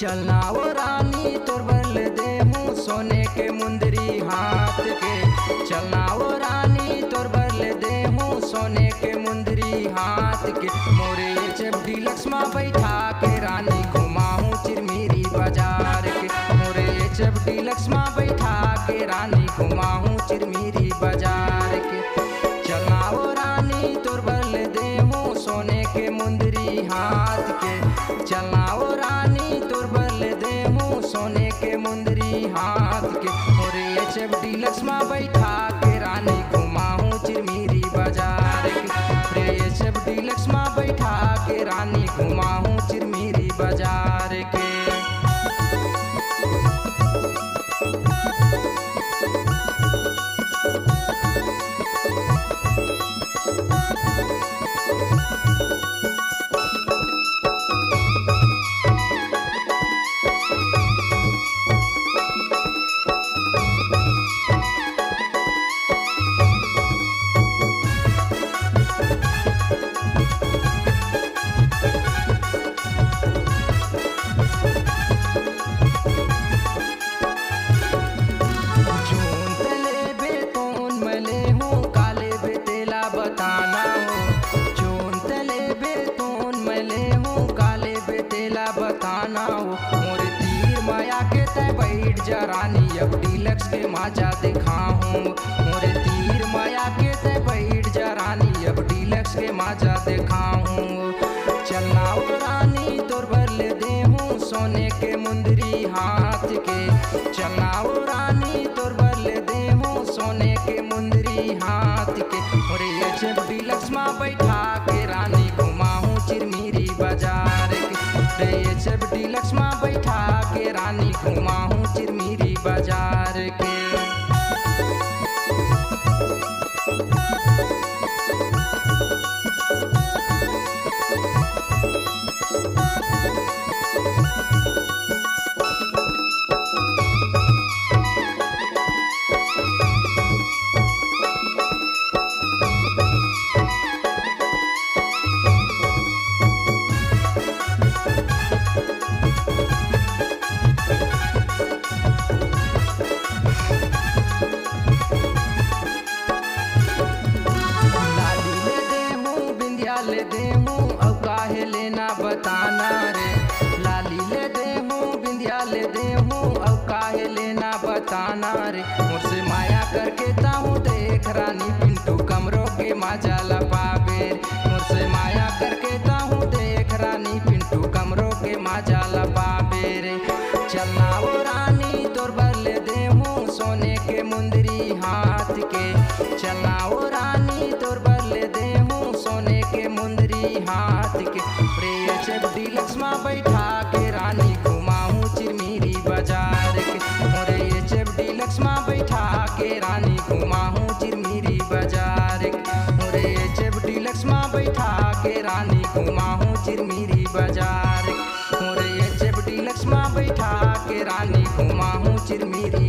चलना वो रानी तोर बल देहूँ सोने के मुंदरी हाथ के। चलना वो रानी तोर बल देहूँ सोने के मुंदरी हाथ के। मोरे एचएफ डीलक्स में बैठा के रानी घुमाऊँ चिरमिरी बाजार के। मोरे एचएफ डीलक्स में बैठा के रानी घुमाऊँ चिरमिरी बाजार के। चलना वो रानी तोर बल देहूँ सोने के मुंदरी हाथ के। चलना वो रानी तोर बल देहूँ सोने के मुंदरी हाथ के। मोरे एचएफ डीलक्स में बैठा के रानी घुमाऊँ चिरमिरी बाजार के। रे एचएफ डीलक्स में बैठा के रानी घुमाऊँ चिरमिरी बाजार के। बताना हो मोरे तीर माया के तय बैठ जा रानी अब डीलक्स के माजा दिखाऊं। मोरे तीर माया के तय बैठ जा रानी अब डीलक्स के माजा दिखाऊं। चलना वो रानी तोर बल देहूँ सोने के मुंदरी हाथ के। चलना वो रानी तोर बल देहूँ सोने के मुंदरी हाथ के। मोरे एचएफ डीलक्स में बैठा के रानी घुमाऊँ चिरमिरी बाजार के। एचएफ डीलक्स में बैठा के रानी घुमाऊँ चिरमिरी बाजार के। ले देहूँ अब काहे लेना बताना रे। लाली ले देहूँ बिंदिया ले देहूँ अब काहे लेना बताना रे। मुझसे माया करके ताहूँ देख रानी पिंटू कमरों के माजा लपावे। मुझसे माया करके ताहूँ देख रानी पिंटू कमरों के माजा लपावे रे। चलना वो रानी तोर बल देहूँ सोने के मुंदरी हाथ के। चलना वो रानी तोर बल देहूँ सोने के मुंदरी हाथ के। एचएफ डीलक्स में बैठा के रानी घुमाऊँ चिरमिरी बाजार के। मोरे एचएफ डीलक्स में बैठा के रानी घुमाऊँ चिरमिरी बाजार के। मोरे एचएफ डीलक्स में बैठा के रानी घुमाऊँ चिरमिरी बाजार के। मोरे एचएफ डीलक्स में बैठा के रानी घुमाऊँ चिरमिरी